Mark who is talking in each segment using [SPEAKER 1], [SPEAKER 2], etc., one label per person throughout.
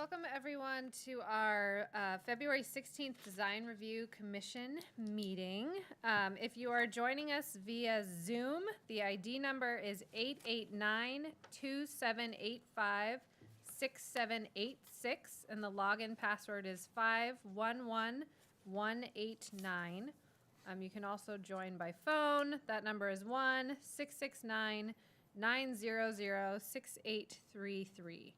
[SPEAKER 1] welcome everyone to our February 16th Design Review Commission meeting. If you are joining us via Zoom, the ID number is 889-2785-6786, and the login password is 511189. You can also join by phone. That number is 1-669-900-6833.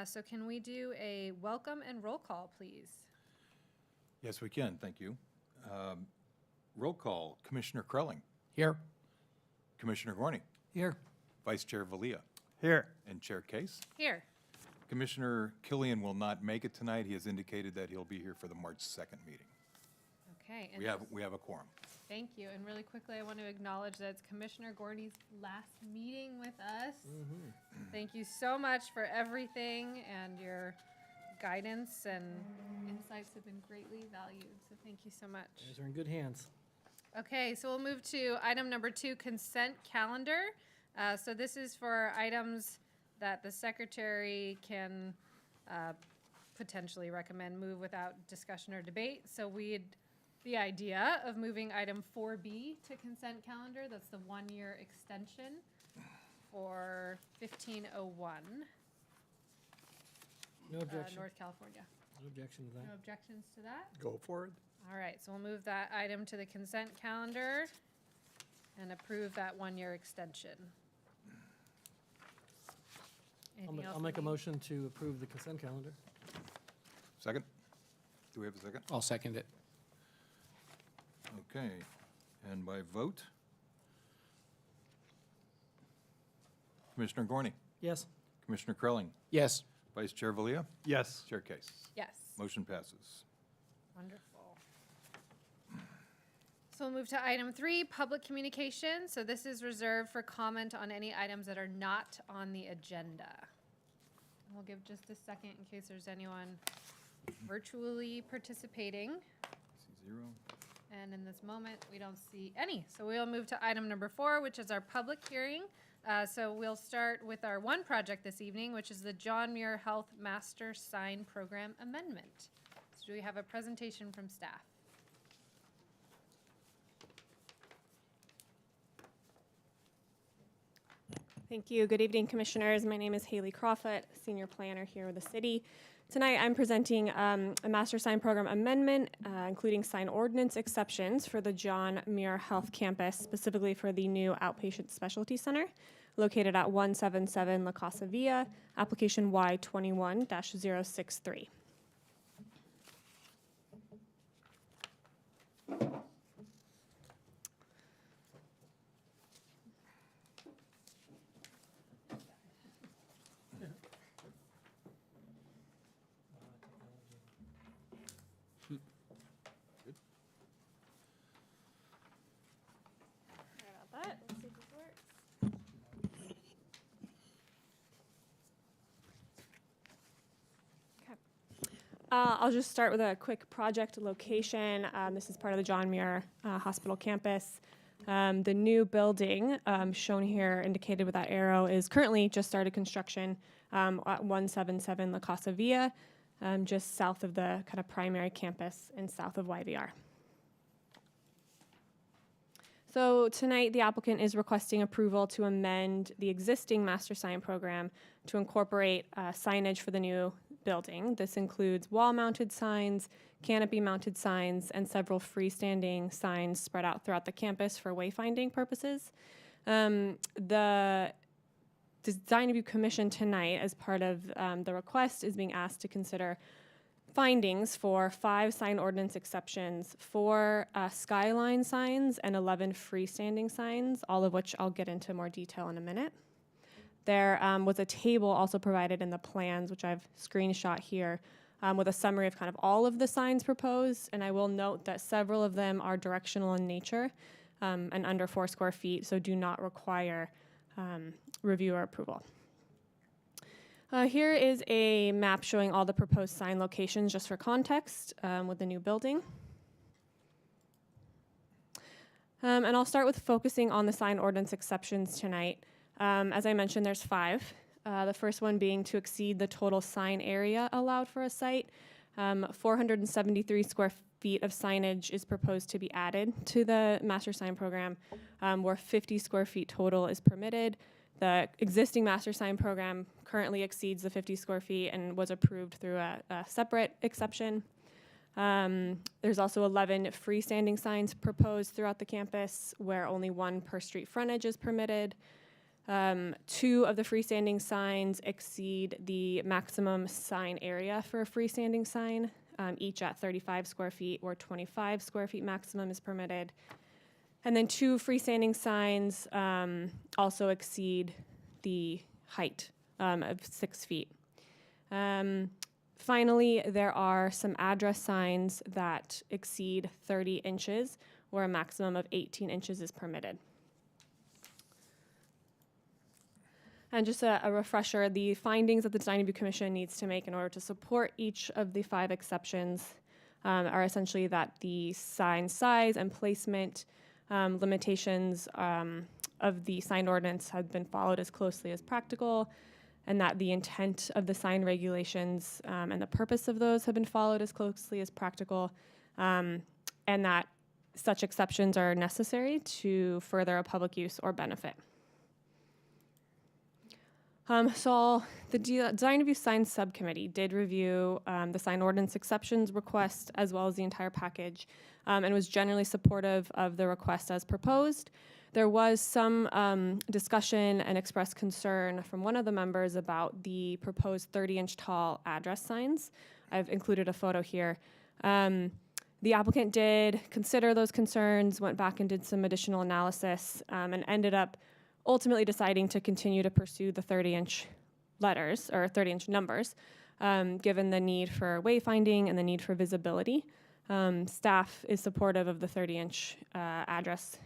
[SPEAKER 1] So can we do a welcome and roll call, please?
[SPEAKER 2] Yes, we can. Thank you. Roll call. Commissioner Krelling.
[SPEAKER 3] Here.
[SPEAKER 2] Commissioner Gorney.
[SPEAKER 3] Here.
[SPEAKER 2] Vice Chair Valia.
[SPEAKER 3] Here.
[SPEAKER 2] And Chair Case.
[SPEAKER 1] Here.
[SPEAKER 2] Commissioner Killian will not make it tonight. He has indicated that he'll be here for the March 2nd meeting.
[SPEAKER 1] Okay. And
[SPEAKER 2] We have a quorum.
[SPEAKER 1] thank you. And really quickly, I want to acknowledge that it's Commissioner Gorney's last meeting with us.
[SPEAKER 3] Mm-hmm.
[SPEAKER 1] Thank you so much for everything, and your guidance and insights have been greatly valued. So thank you so much.
[SPEAKER 3] These are in good hands.
[SPEAKER 1] Okay, so we'll move to item number 2, consent calendar. So this is for items that the secretary can potentially recommend move without discussion or debate. So the idea of moving item 4B to consent calendar, that's the 1-year extension for 1501
[SPEAKER 3] No objection.
[SPEAKER 1] North California.
[SPEAKER 3] No objection to
[SPEAKER 1] No
[SPEAKER 3] that.
[SPEAKER 1] objections to that?
[SPEAKER 4] Go for it.
[SPEAKER 1] All right, so we'll move that item to the consent calendar and approve that 1-year extension. Anything else
[SPEAKER 3] I'll make a
[SPEAKER 1] we-
[SPEAKER 3] motion to approve the consent calendar.
[SPEAKER 2] Second? Do we have a second?
[SPEAKER 5] I'll second it.
[SPEAKER 2] Okay. And by vote? Commissioner Gorney.
[SPEAKER 3] Yes.
[SPEAKER 2] Commissioner Krelling.
[SPEAKER 5] Yes.
[SPEAKER 2] Vice Chair Valia.
[SPEAKER 4] Yes.
[SPEAKER 2] Chair Case.
[SPEAKER 1] Yes.
[SPEAKER 2] Motion passes.
[SPEAKER 1] Wonderful. So we'll move to item 3, public communication. So this is reserved for comment on any items that are not on the agenda. We'll give just a second in case there's anyone virtually participating.
[SPEAKER 2] See zero.
[SPEAKER 1] And in this moment, we don't see any. So we'll move to item number 4, which is our public hearing. So we'll start with our one project this evening, which is the John Muir Health Master Sign Program Amendment. So do we have a presentation from staff?
[SPEAKER 6] Thank you. Good evening, Commissioners. My name is Haley Crawford, Senior Planner here with the City. Tonight, I'm presenting a Master Sign Program amendment, including sign ordinance exceptions for the John Muir Health Campus, specifically for the new Outpatient Specialty Center located at 177 La Casa Villa, application Y21-063. Sorry about that. Let's see if this works. Okay. I'll just start with a quick project location. This is part of the John Muir Hospital campus. The new building shown here, indicated with that arrow, is currently just started construction at 177 La Casa Villa, just south of the kind of primary campus and south of YVR. So tonight, the applicant is requesting approval to amend the existing master sign program to incorporate signage for the new building. This includes wall-mounted signs, canopy-mounted signs, and several freestanding signs spread out throughout the campus for wayfinding purposes. The Design Review Commission tonight, as part of the request, is being asked to consider findings for 5 sign ordinance exceptions, 4 skyline signs, and 11 freestanding signs, all of which I'll get into more detail in a minute. There was a table also provided in the plans, which I've screenshot here, with a summary of kind of all of the signs proposed, and I will note that several of them are directional in nature and under 4 square feet, so do not require review or approval. Here is a map showing all the proposed sign locations just for context with the new building. And I'll start with focusing on the sign ordinance exceptions tonight. As I mentioned, there's 5. The first one being to exceed the total sign area allowed for a site. 473 square feet of signage is proposed to be added to the master sign program, where 50 square feet total is permitted. The existing master sign program currently exceeds the 50 square feet and was approved through a separate exception. There's also 11 freestanding signs proposed throughout the campus, where only one per street frontage is permitted. 2 of the freestanding signs exceed the maximum sign area for a freestanding sign, each at 35 square feet, or 25 square feet maximum is permitted. And then 2 freestanding signs also exceed the height of 6 feet. Finally, there are some address signs that exceed 30 inches, where a maximum of 18 inches is permitted. And just a refresher, the findings that the Design Review Commission needs to make in order to support each of the 5 exceptions are essentially that the sign size and placement limitations of the sign ordinance have been followed as closely as practical, and that the intent of the sign regulations and the purpose of those have been followed as closely as practical, and that such exceptions are necessary to further a public use or benefit. So the Design Review Sign Subcommittee did review the sign ordinance exceptions request as well as the entire package, and was generally supportive of the request as proposed. There was some discussion and expressed concern from one of the members about the proposed 30-inch tall address signs. I've included a photo here. The applicant did consider those concerns, went back and did some additional analysis, and ended up ultimately deciding to continue to pursue the 30-inch letters, or 30-inch numbers, given the need for wayfinding and the need for visibility. Staff is supportive of the 30-inch address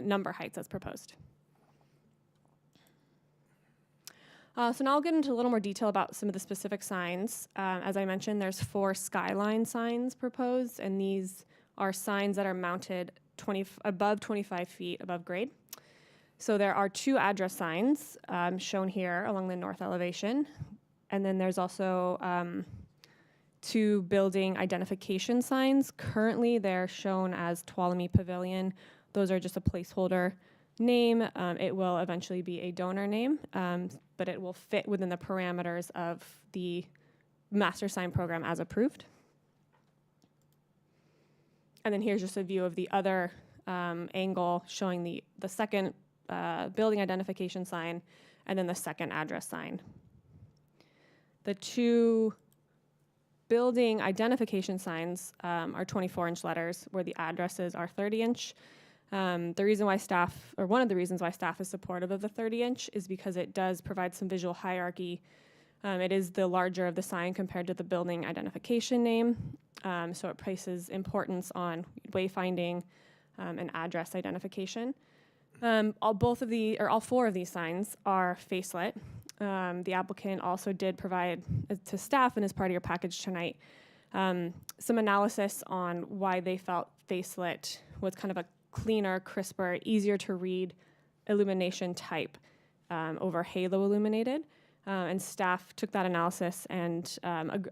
[SPEAKER 6] number heights as proposed. So now I'll get into a little more detail about some of the specific signs. As I mentioned, there's 4 skyline signs proposed, and these are signs that are mounted above 25 feet above grade. So there are 2 address signs shown here along the north elevation, and then there's also 2 building identification signs. Currently, they're shown as Tuolumne Pavilion. Those are just a placeholder name. It will eventually be a donor name, but it will fit within the parameters of the master sign program as approved. And then here's just a view of the other angle showing the second building identification sign and then the second address sign. The 2 building identification signs are 24-inch letters, where the addresses are 30-inch. The reason why staff, or one of the reasons why staff is supportive of the 30-inch, is because it does provide some visual hierarchy. It is the larger of the sign compared to the building identification name, so it places importance on wayfinding and address identification. All 4 of these signs are facelit. The applicant also did provide to staff, and as part of your package tonight, some analysis on why they felt facelit was kind of a cleaner, crisper, easier to read illumination type over halo illuminated. And staff took that analysis and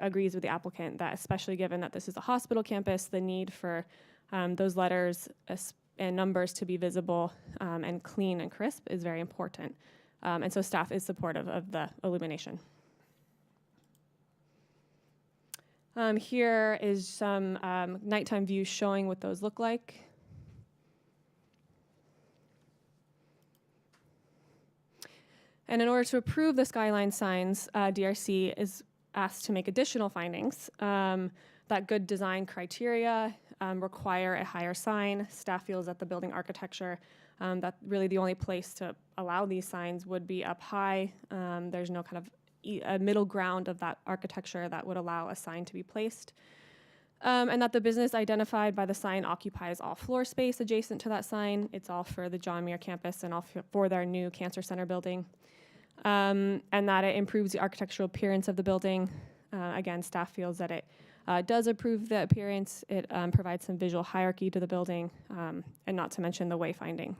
[SPEAKER 6] agrees with the applicant that, especially given that this is a hospital campus, the need for those letters and numbers to be visible and clean and crisp is very important. And so staff is supportive of the illumination. Here is some nighttime views showing what those look like. And in order to approve the skyline signs, DRC is asked to make additional findings that good design criteria require a higher sign. Staff feels that the building architecture, that really the only place to allow these signs would be up high. There's no kind of a middle ground of that architecture that would allow a sign to be placed. And that the business identified by the sign occupies all floor space adjacent to that sign. It's all for the John Muir campus and all for their new cancer center building. And that it improves the architectural appearance of the building. Again, staff feels that it does improve the appearance. It provides some visual hierarchy to the building, and not to mention the wayfinding.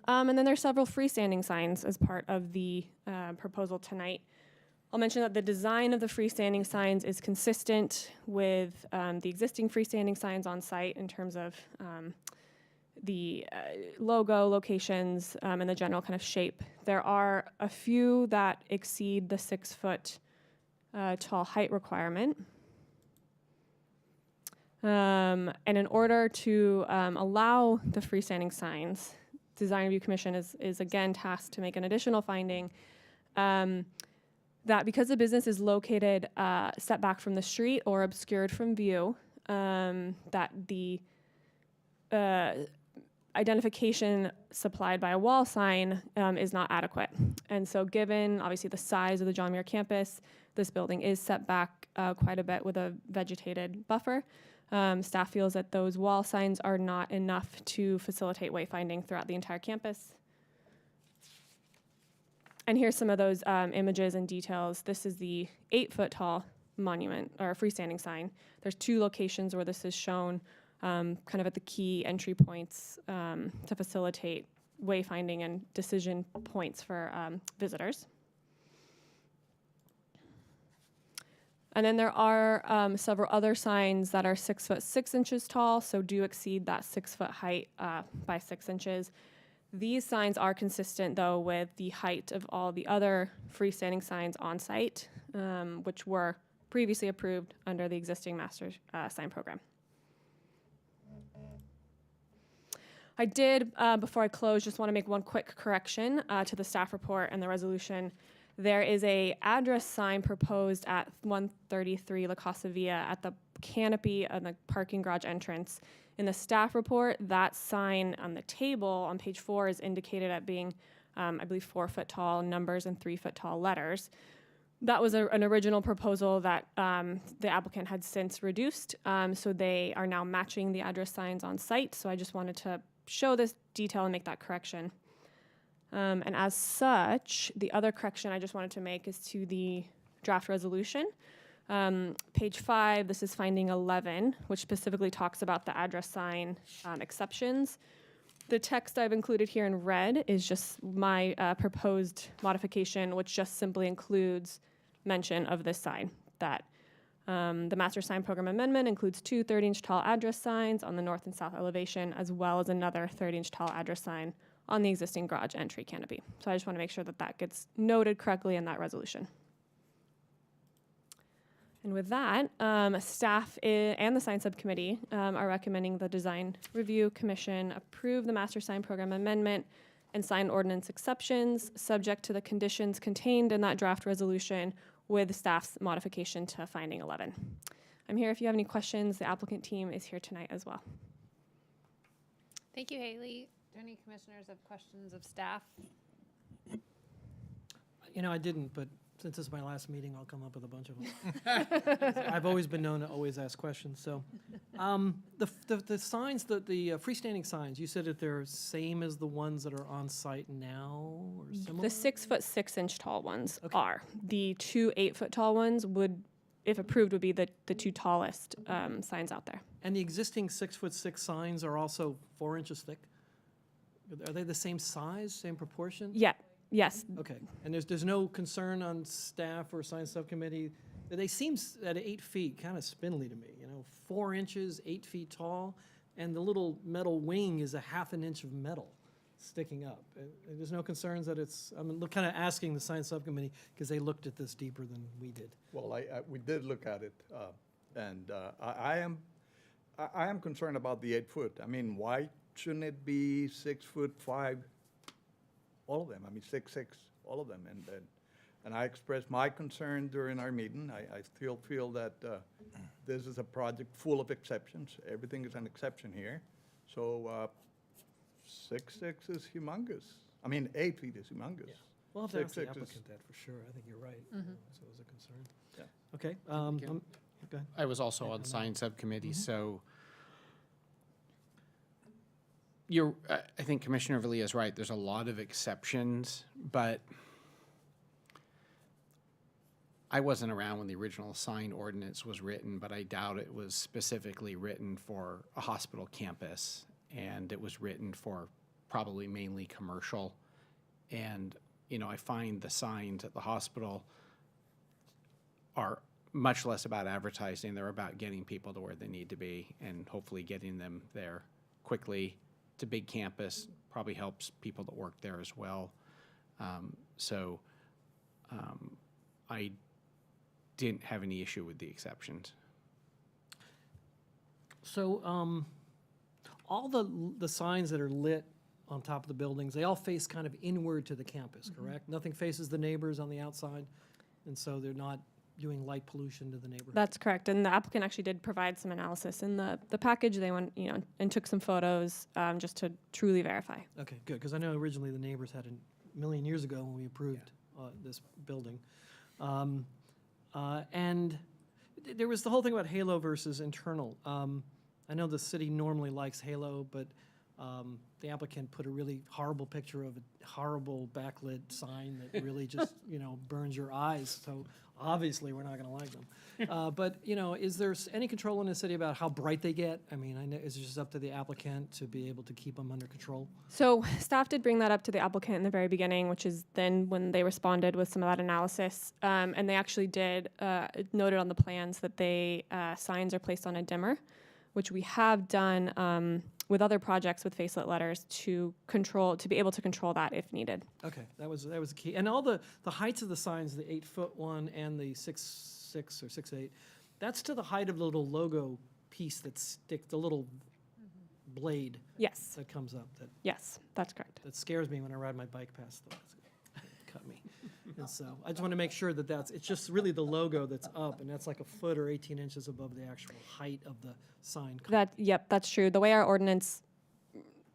[SPEAKER 6] And then there's several freestanding signs as part of the proposal tonight. I'll mention that the design of the freestanding signs is consistent with the existing freestanding signs on site in terms of the logo, locations, and the general kind of shape. There are a few that exceed the 6-foot tall height requirement. And in order to allow the freestanding signs, Design Review Commission is again tasked to make an additional finding that because the business is located set back from the street or obscured from view, that the identification supplied by a wall sign is not adequate. And so given, obviously, the size of the John Muir campus, this building is set back quite a bit with a vegetated buffer. Staff feels that those wall signs are not enough to facilitate wayfinding throughout the entire campus. And here's some of those images and details. This is the 8-foot tall monument or freestanding sign. There's 2 locations where this is shown kind of at the key entry points to facilitate wayfinding and decision points for visitors. And then there are several other signs that are 6 foot 6 inches tall, so do exceed that 6-foot height by 6 inches. These signs are consistent, though, with the height of all the other freestanding signs on site, which were previously approved under the existing master sign program. I did, before I close, just want to make one quick correction to the staff report and the resolution. There is a address sign proposed at 133 La Casa Villa at the canopy of the parking garage entrance. In the staff report, that sign on the table on page 4 is indicated at being, I believe, 4-foot tall numbers and 3-foot tall letters. That was an original proposal that the applicant had since reduced, so they are now matching the address signs on site. So I just wanted to show this detail and make that correction. And as such, the other correction I just wanted to make is to the draft resolution. Page 5, this is finding 11, which specifically talks about the address sign exceptions. The text I've included here in red is just my proposed modification, which just simply includes mention of this sign, that the master sign program amendment includes 2 30-inch tall address signs on the north and south elevation, as well as another 30-inch tall address sign on the existing garage entry canopy. So I just want to make sure that that gets noted correctly in that resolution. And with that, staff and the sign subcommittee are recommending the Design Review Commission approve the master sign program amendment and sign ordinance exceptions, subject to the conditions contained in that draft resolution with staff's modification to finding 11. I'm here if you have any questions. The applicant team is here tonight as well.
[SPEAKER 1] Thank you, Haley. Do any commissioners have questions of staff?
[SPEAKER 3] You know, I didn't, but since it's my last meeting, I'll come up with a bunch of them. I've always been known to always ask questions. So the signs, the freestanding signs, you said that they're same as the ones that are on site now or similar?
[SPEAKER 6] The 6-foot 6-inch tall ones are. The 2 8-foot tall ones would, if approved, would be the 2 tallest signs out there.
[SPEAKER 3] And the existing 6-foot 6 signs are also 4 inches thick? Are they the same size, same proportion?
[SPEAKER 6] Yeah. Yes.
[SPEAKER 3] Okay, and there's no concern on staff or science subcommittee? They seem at 8 feet kind of spindly to me, you know, 4 inches, 8 feet tall, and the little metal wing is a 1/2 inch of metal sticking up. And there's no concerns that it's, I'm kind of asking the science subcommittee because they looked at this deeper than we did.
[SPEAKER 4] Well, we did look at it, and I am concerned about the 8 foot. I mean, why shouldn't it be 6'5"? All of them. I mean, 6'6", all of them. And I expressed my concern during our meeting. I still feel that this is a project full of exceptions. Everything is an exception here. So 6'6" is humongous. I mean, 8 feet is humongous.
[SPEAKER 3] Yeah. We'll have to ask the
[SPEAKER 4] 6'6" is-
[SPEAKER 3] applicant that for sure. I think you're right. So it was a concern.
[SPEAKER 4] Yeah.
[SPEAKER 3] Okay, go ahead.
[SPEAKER 5] I was also
[SPEAKER 3] Yeah,
[SPEAKER 5] on
[SPEAKER 3] I'm
[SPEAKER 5] science subcommittee, so I think Commissioner Villa is right. There's a lot of exceptions, but I wasn't around when the original sign ordinance was written, but I doubt it was specifically written for a hospital campus, and it was written for probably mainly commercial. And, you know, I find the signs at the hospital are much less about advertising. They're about getting people to where they need to be and hopefully getting them there quickly. It's a big campus, probably helps people that work there as well. I didn't have any issue with the exceptions.
[SPEAKER 3] So, all the signs that are lit on top of the buildings, they all face kind of inward to the campus, correct? Nothing faces the neighbors on the outside, and so they're not doing light pollution to the neighborhood?
[SPEAKER 6] That's correct. And the applicant actually did provide some analysis in the package. They went, and took some photos just to truly verify.
[SPEAKER 3] Okay, good, because I know originally the neighbors had a million years ago when we approved this building. And there was the whole thing about halo versus internal. I know the city normally likes halo, but the applicant put a really horrible picture of a horrible backlit sign that really just, burns your eyes. So obviously, we're not going to like them. But, is there any control in the city about how bright they get? I mean, I know, is it just up to the applicant to be able to keep them under control?
[SPEAKER 6] So staff did bring that up to the applicant in the very beginning, which is then when they responded with some of that analysis. And they actually did noted on the plans that they signs are placed on a dimmer, which we have done with other projects with facelit letters to be able to control that if needed.
[SPEAKER 3] Okay, that was the key. And all the heights of the signs, the 8-foot one and the 6'6" or 6'8", that's to the height of the little logo piece that the little blade
[SPEAKER 6] Yes,
[SPEAKER 3] that comes up
[SPEAKER 6] yes, that's correct.
[SPEAKER 3] that scares me when I ride my bike past them. Cut me. And so I just want to make sure that it's just really the logo that's up, and that's like a foot or 18 inches above the actual height of the sign.
[SPEAKER 6] Yep, that's true. The way our ordinance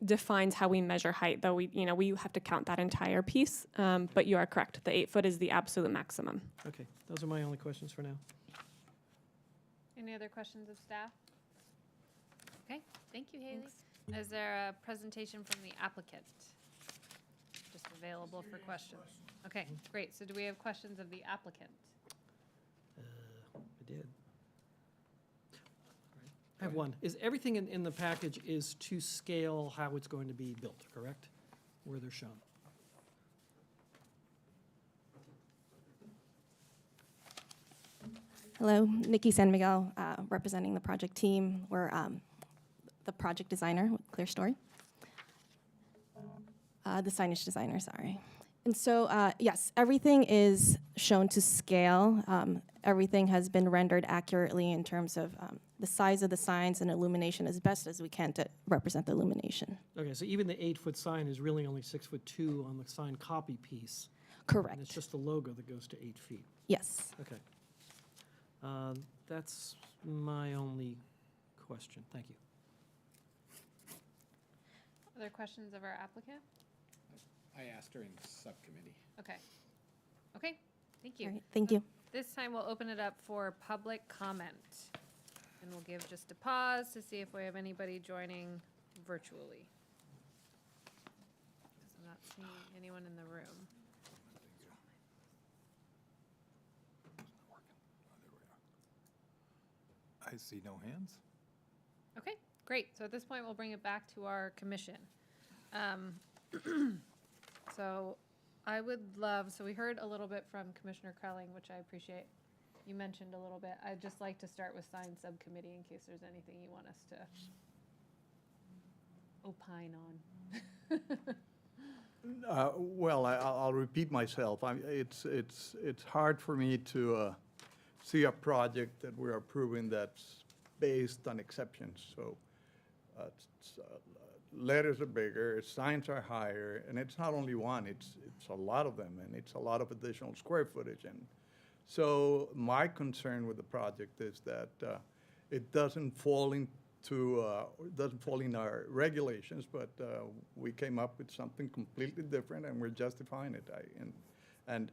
[SPEAKER 6] defines how we measure height, though, we have to count that entire piece. But you are correct. The 8 foot is the absolute maximum.
[SPEAKER 3] Okay, those are my only questions for now.
[SPEAKER 1] Any other questions of staff? Okay, thank you, Haley. Is there a presentation from the applicant? Just available for questions. Okay, great. So do we have questions of the applicant?
[SPEAKER 3] I did. I have one. Is everything in the package is to scale how it's going to be built, correct? Where they're shown?
[SPEAKER 7] Hello, Nikki San Miguel, representing the project team. We're the project designer with Clear Story. The signage designer, sorry. And so, yes, everything is shown to scale. Everything has been rendered accurately in terms of the size of the signs and illumination as best as we can to represent the illumination.
[SPEAKER 3] Okay, so even the 8-foot sign is really only 6'2" on the sign copy piece.
[SPEAKER 7] Correct.
[SPEAKER 3] And it's just the logo that goes to 8 feet.
[SPEAKER 7] Yes.
[SPEAKER 3] Okay. That's my only question. Thank you.
[SPEAKER 1] Other questions of our applicant?
[SPEAKER 5] I asked her in subcommittee.
[SPEAKER 1] Okay. Okay, thank you.
[SPEAKER 7] All right, thank you.
[SPEAKER 1] This time we'll open it up for public comment. And we'll give just a pause to see if we have anybody joining virtually. Because I'm not seeing anyone in the room.
[SPEAKER 2] I see no hands.
[SPEAKER 1] Okay, great. So at this point, we'll bring it back to our commission. So I would love, so we heard a little bit from Commissioner Krelling, which I appreciate. You mentioned a little bit. I'd just like to start with Sign Subcommittee in case there's anything you want us to opine on.
[SPEAKER 4] Well, I'll repeat myself. It's hard for me to see a project that we're approving that's based on exceptions. So letters are bigger, signs are higher, and it's not only one, it's a lot of them, and it's a lot of additional square footage. And so my concern with the project is that it doesn't fall in our regulations, but we came up with something completely different, and we're justifying it. And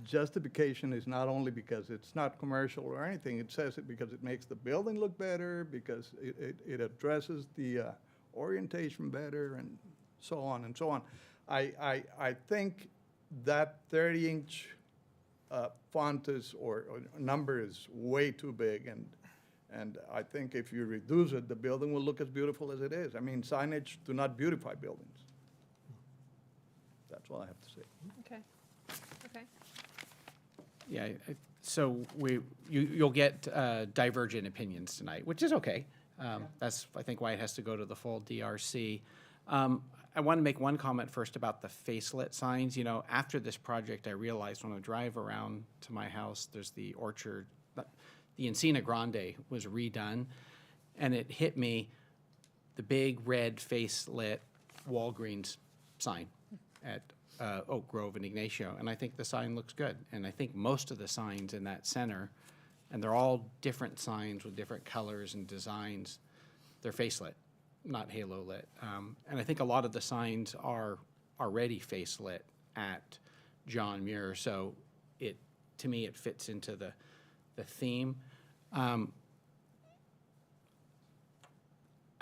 [SPEAKER 4] justification is not only because it's not commercial or anything. It says it because it makes the building look better, because it addresses the orientation better, and so on and so on. I think that 30-inch font or number is way too big, And I think if you reduce it, the building will look as beautiful as it is. I mean, signage do not beautify buildings. That's all I have to say.
[SPEAKER 1] Okay. Okay.
[SPEAKER 5] Yeah, so you'll get divergent opinions tonight, which is okay. That's, I think, why it has to go to the full DRC. I want to make one comment first about the facelit signs. You know, after this project, I realized when I drive around to my house, there's the orchard, the Encina Grande was redone, and it hit me, the big red facelit Walgreens sign at Oak Grove and Ignacio, and I think the sign looks good. And I think most of the signs in that center, and they're all different signs with different colors and designs, they're facelit, not halo lit. And I think a lot of the signs are already facelit at John Muir, so to me, it fits into the theme. I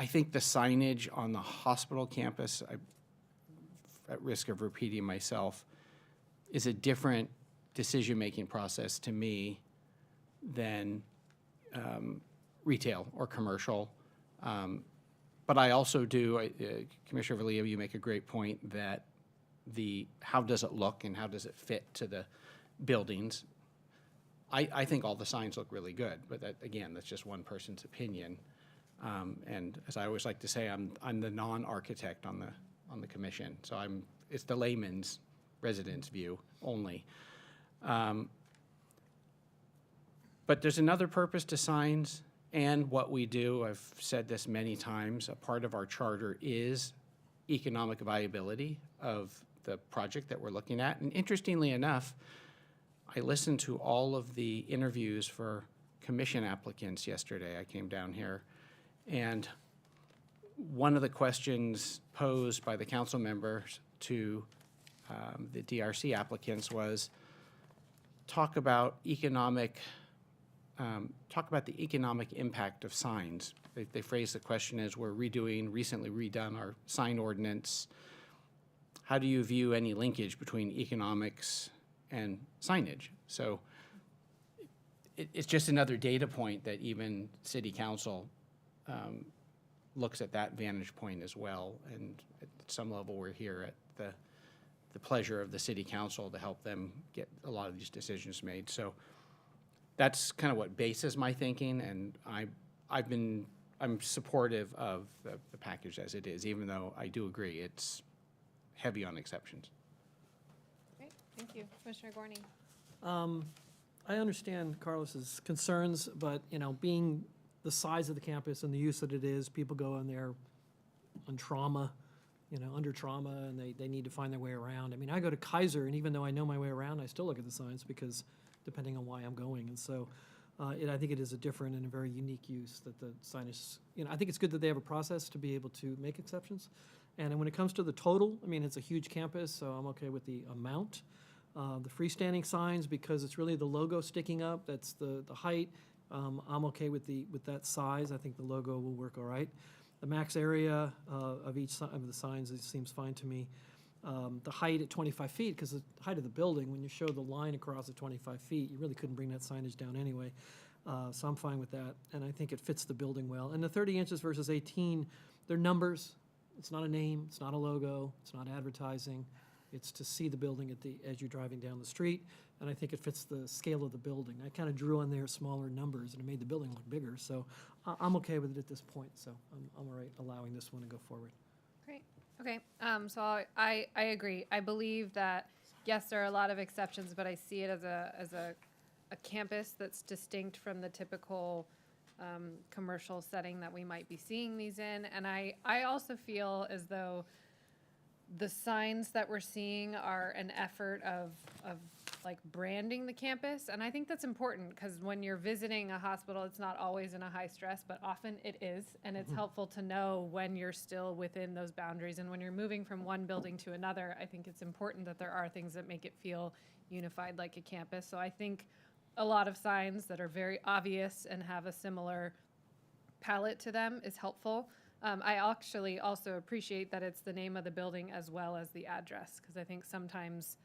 [SPEAKER 5] think the signage on the hospital campus, at risk of repeating myself, is a different decision-making process to me than retail or commercial. But I also do, Commissioner Vallejo, you make a great point that how does it look and how does it fit to the buildings? I think all the signs look really good, but that, again, that's just one person's opinion. And as I always like to say, I'm the non-architect on the commission, so it's the layman's resident's view only. But there's another purpose to signs and what we do. I've said this many times. A part of our charter is economic viability of the project that we're looking at. And interestingly enough, I listened to all of the interviews for commission applicants yesterday. I came down here, and one of the questions posed by the council members to the DRC applicants was talk about the economic impact of signs. They phrased the question as we're recently redone our sign ordinance. How do you view any linkage between economics and signage? So it's just another data point that even city council looks at that vantage point as well. And at some level, we're here at the pleasure of the city council to help them get a lot of these decisions made. So that's kind of what bases my thinking, and I'm supportive of the package as it is, even though I do agree it's heavy on exceptions.
[SPEAKER 1] Great, thank you. Commissioner Gorney.
[SPEAKER 3] I understand Carlos's concerns, but, being the size of the campus and the use that it is, people go in there on trauma, under trauma, and they need to find their way around. I mean, I go to Kaiser, and even though I know my way around, I still look at the signs because depending on why I'm going. And so I think it is a different and a very unique use that the signage, I think it's good that they have a process to be able to make exceptions. And when it comes to the total, I mean, it's a huge campus, so I'm okay with the amount. The freestanding signs, because it's really the logo sticking up, that's the height. I'm okay with that size. I think the logo will work all right. The max area of each of the signs, it seems fine to me. The height at 25 feet, because the height of the building, when you show the line across at 25 feet, you really couldn't bring that signage down anyway. So I'm fine with that, and I think it fits the building well. And the 30 inches versus 18, they're numbers. It's not a name, it's not a logo, it's not advertising. It's to see the building as you're driving down the street, and I think it fits the scale of the building. I kind of drew on there smaller numbers, and it made the building look bigger, so I'm okay with it at this point, so I'm all right allowing this one to go forward.
[SPEAKER 1] Great. Okay. So I agree. I believe that, yes, there are a lot of exceptions, but I see it as a campus that's distinct from the typical commercial setting that we might be seeing these in. And I also feel as though the signs that we're seeing are an effort of like branding the campus. And I think that's important because when you're visiting a hospital, it's not always in a high stress, but often it is. And it's helpful to know when you're still within those boundaries. And when you're moving from one building to another, I think it's important that there are things that make it feel unified like a campus. So I think a lot of signs that are very obvious and have a similar palette to them is helpful. I actually also appreciate that it's the name of the building as well as the address, because I think sometimes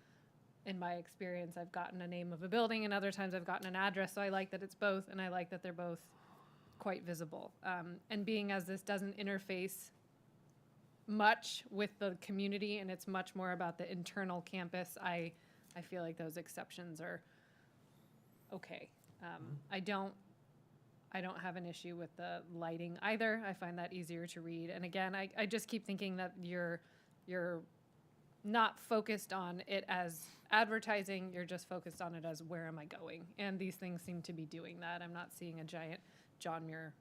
[SPEAKER 1] in my experience I've gotten a name of a building and other times I've gotten an address, so I like that it's both, and I like that they're both quite visible. And being as this doesn't interface much with the community and it's much more about the internal campus, I feel like those exceptions are okay. I don't have an issue with the lighting either. I find that easier to read. And again, I just keep thinking that you're not focused on it as advertising, you're just focused on it as where am I going? And these things seem to be doing that. I'm not seeing a giant John Muir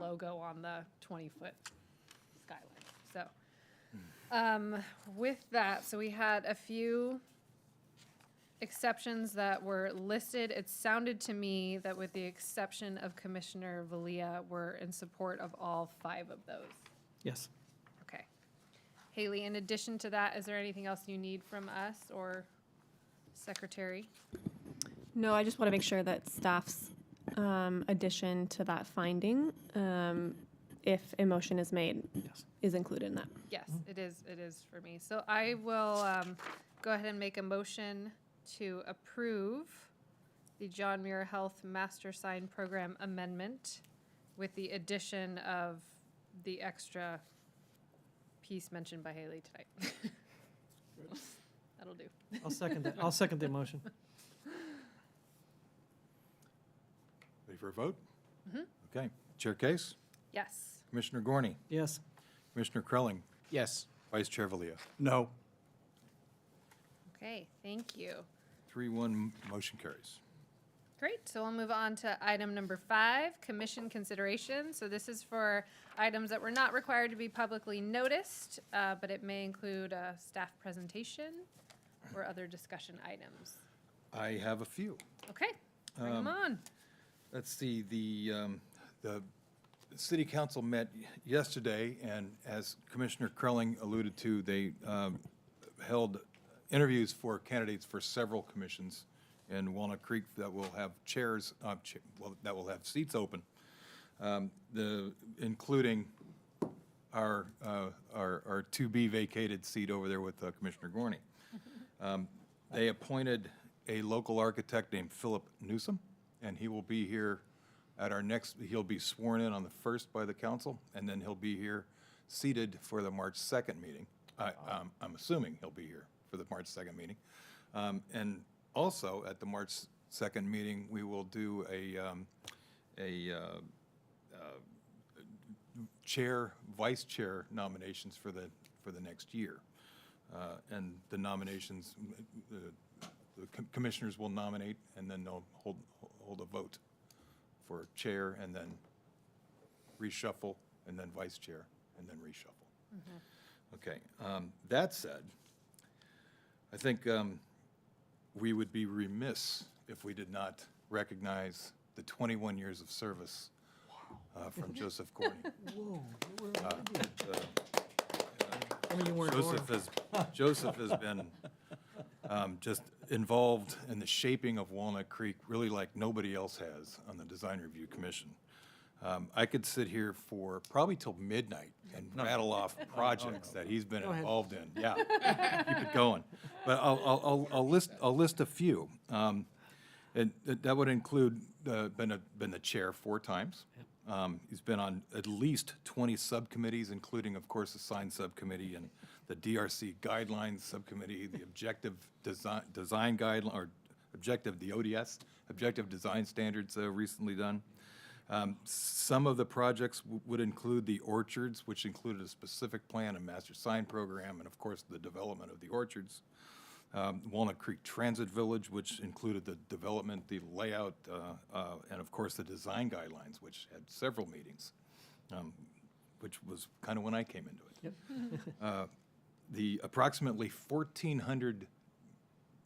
[SPEAKER 1] logo on the 20-foot skyline. So with that, so we had a few exceptions that were listed. It sounded to me that with the exception of Commissioner Valia, we're in support of all 5 of those.
[SPEAKER 3] Yes.
[SPEAKER 1] Okay. Haley, in addition to that, is there anything else you need from us or Secretary?
[SPEAKER 6] No, I just want to make sure that staff's addition to that finding, if a motion is made,
[SPEAKER 3] Yes.
[SPEAKER 6] is included in that.
[SPEAKER 1] Yes, it is for me. So I will go ahead and make a motion to approve the John Muir Health Master Sign Program amendment with the addition of the extra piece mentioned by Haley tonight. That'll do.
[SPEAKER 3] I'll second that. I'll second the motion.
[SPEAKER 2] Ready for a vote? Okay. Chair Case,
[SPEAKER 1] Yes.
[SPEAKER 2] Commissioner Gorney,
[SPEAKER 3] Yes.
[SPEAKER 2] Commissioner Krelling,
[SPEAKER 5] Yes.
[SPEAKER 2] Vice Chair Valia.
[SPEAKER 4] No.
[SPEAKER 1] Okay, thank you.
[SPEAKER 2] 3-1, motion carries.
[SPEAKER 1] Great, so we'll move on to item number 5, commission consideration. So this is for items that were not required to be publicly noticed, but it may include a staff presentation or other discussion items.
[SPEAKER 2] I have a few.
[SPEAKER 1] Okay, bring them on.
[SPEAKER 2] Let's see, the city council met yesterday, and as Commissioner Krelling alluded to, they held interviews for candidates for several commissions in Walnut Creek that will have chairs, that will have seats open, including our to-be vacated seat over there with Commissioner Gorney. They appointed a local architect named Philip Newsom, and he will be here at our next, he'll be sworn in on the 1st by the council, and then he'll be here seated for the March 2nd meeting. I'm assuming he'll be here for the March 2nd meeting. And also, at the March 2nd meeting, we will do a chair, vice chair nominations for the next year. And the nominations, the commissioners will nominate, and then they'll hold a vote for chair, and then reshuffle, and then vice chair, and then reshuffle. Okay, that said, I think we would be remiss if we did not recognize the 21 years of service from Joseph Gorney.
[SPEAKER 3] Whoa.
[SPEAKER 2] Joseph has been just involved in the shaping of Walnut Creek, really like nobody else has on the Design Review Commission. I could sit here for probably till midnight and rattle off projects that he's been involved in. Yeah, keep it going. But I'll list a few. And that would include been the chair 4 times. He's been on at least 20 subcommittees, including, of course, the sign subcommittee and the DRC guidelines subcommittee, the objective design guideline, or the ODS, objective design standards recently done. Some of the projects would include the orchards, which included a specific plan and master sign program, and of course, the development of the orchards. Walnut Creek Transit Village, which included the development, the layout, and of course, the design guidelines, which had several meetings, which was kind of when I came into it. The approximately 1,400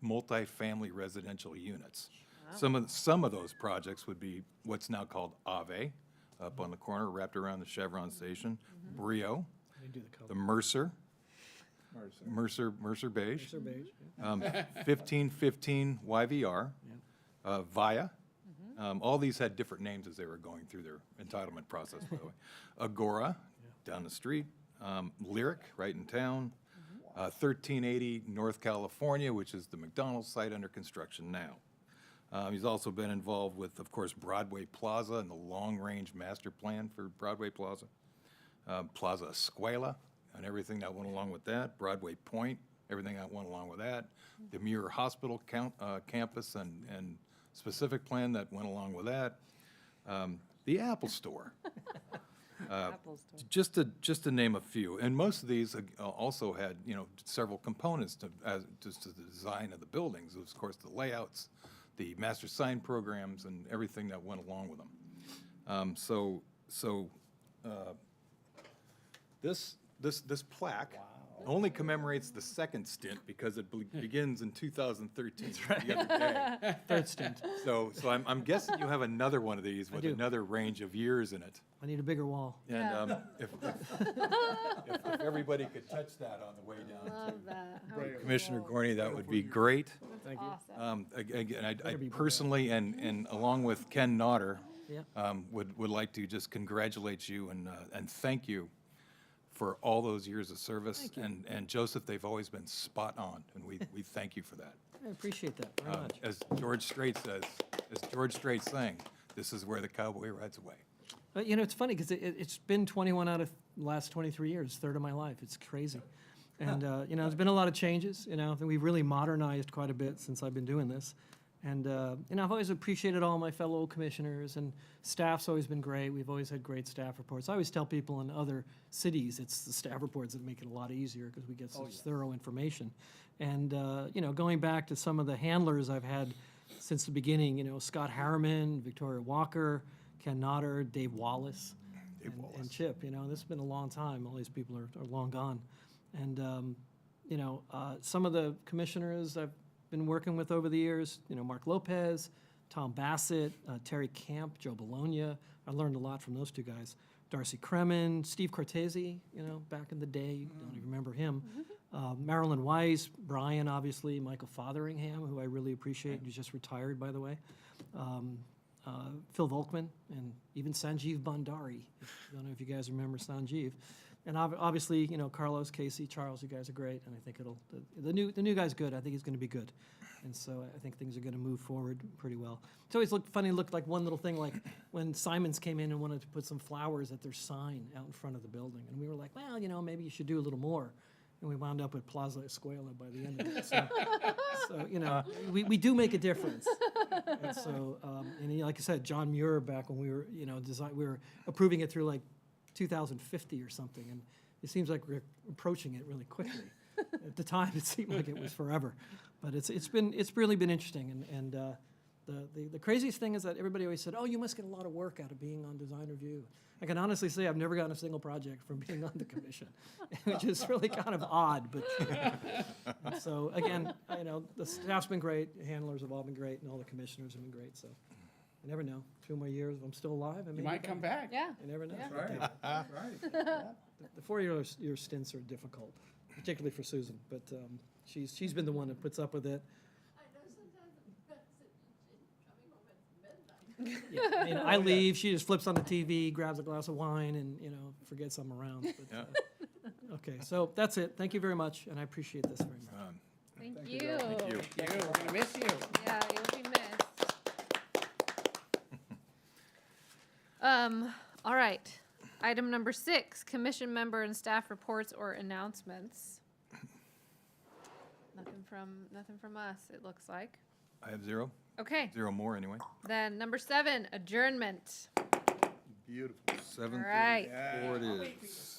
[SPEAKER 2] multifamily residential units. Some of those projects would be what's now called Ave, up on the corner, wrapped around the Chevron station, Brio, the Mercer Beige, 1515 YVR, Via. All these had different names as they were going through their entitlement process, by the way. Agora, down the street, Lyric, right in town, 1380 North California, which is the McDonald's site under construction now. He's also been involved with, of course, Broadway Plaza and the long-range master plan for Broadway Plaza, Plaza Escuela and everything that went along with that, Broadway Point, everything that went along with that, the Muir Hospital campus and specific plan that went along with that, the Apple Store. Just to name a few, and most of these also had, you know, several components to just to the design of the buildings. It was, of course, the layouts, the master sign programs, and everything that went along with them. This plaque only commemorates the second stint because it begins in 2013, the other day.
[SPEAKER 3] Third stint.
[SPEAKER 2] So I'm guessing you have another one of these with
[SPEAKER 3] do.
[SPEAKER 2] another range of years in it.
[SPEAKER 3] I need a bigger wall.
[SPEAKER 2] And if everybody could touch that on the way down
[SPEAKER 1] Love that. How
[SPEAKER 2] Commissioner
[SPEAKER 1] cool.
[SPEAKER 2] Gorney, that would be great.
[SPEAKER 3] Thank you.
[SPEAKER 1] Awesome.
[SPEAKER 2] Again, I
[SPEAKER 3] Better be
[SPEAKER 2] personally, and along with Ken Nodder,
[SPEAKER 3] Yeah.
[SPEAKER 2] would like to just congratulate you and thank you for all those years of service. And Joseph, they've always been spot on, and we thank you for that.
[SPEAKER 3] I appreciate that very much.
[SPEAKER 2] As George Strait says, as George Strait sang, this is where the cowboy rides away.
[SPEAKER 3] But, you know, it's funny because it's been 21 out of the last 23 years, third of my life. It's crazy. And, you know, there's been a lot of changes, you know. I think we've really modernized quite a bit since I've been doing this. And, you know, I've always appreciated all my fellow commissioners, and staff's always been great. We've always had great staff reports. I always tell people in other cities, it's the staff reports that make it a lot easier because we get such thorough information. And, you know, going back to some of the handlers I've had since the beginning, you know, Scott Harriman, Victoria Walker, Ken Nodder, Dave Wallace, and Chip, you know, this has been a long time. All these people are long gone. And, you know, some of the commissioners I've been working with over the years, you know, Mark Lopez, Tom Bassett, Terry Camp, Joe Bologna. I learned a lot from those two guys. Darcy Kremen, Steve Cortese, you know, back in the day, don't even remember him. Marilyn Weiss, Brian, obviously, Michael Fotheringham, who I really appreciate, who's just retired, by the way. Phil Volkman, and even Sanjeev Bhandari. I don't know if you guys remember Sanjeev. And obviously, you know, Carlos, Casey, Charles, you guys are great, and I think the new guy's good. I think he's going to be good, and so I think things are going to move forward pretty well. It's always looked like one little thing, like when Simons came in and wanted to put some flowers at their sign out in front of the building, and we were like, well, you know, maybe you should do a little more, and we wound up with Plaza Escuela by the end of it. So you know, we do make a difference. And so, and like I said, John Muir, back when we were, you know, we were approving it through like 2050 or something, and it seems like we're approaching it really quickly. At the time, it seemed like it was forever, but it's really been interesting. And the craziest thing is that everybody always said, "Oh, you must get a lot of work out of being on design review." I can honestly say I've never gotten a single project from being on the commission, which is really kind of odd. But so again, you know, the staff's been great, the handlers have all been great, and all the commissioners have been great. So. You never know. 2 more years, if I'm still alive.
[SPEAKER 5] You might come back.
[SPEAKER 1] Yeah.
[SPEAKER 3] You never know.
[SPEAKER 1] Yeah.
[SPEAKER 5] Right.
[SPEAKER 3] The 4-year stints are difficult, particularly for Susan. But she's been the one that puts up with it.
[SPEAKER 8] I know sometimes the best is coming home at midnight.
[SPEAKER 3] Yeah, I mean, I leave. She just flips on the TV, grabs a glass of wine, and you know, forgets I'm around. But, okay, so that's it. Thank you very much, and I appreciate this very much.
[SPEAKER 1] Thank you.
[SPEAKER 2] Thank you.
[SPEAKER 5] We're gonna miss you.
[SPEAKER 1] Yeah, you'll be missed. All right. Item number 6, commission member and staff reports or announcements. Nothing from us, it looks like.
[SPEAKER 2] I have 0.
[SPEAKER 1] Okay,
[SPEAKER 2] 0 more anyway.
[SPEAKER 1] then number 7, adjournment.
[SPEAKER 4] Beautiful.
[SPEAKER 2] 7:34
[SPEAKER 1] right.
[SPEAKER 2] it is.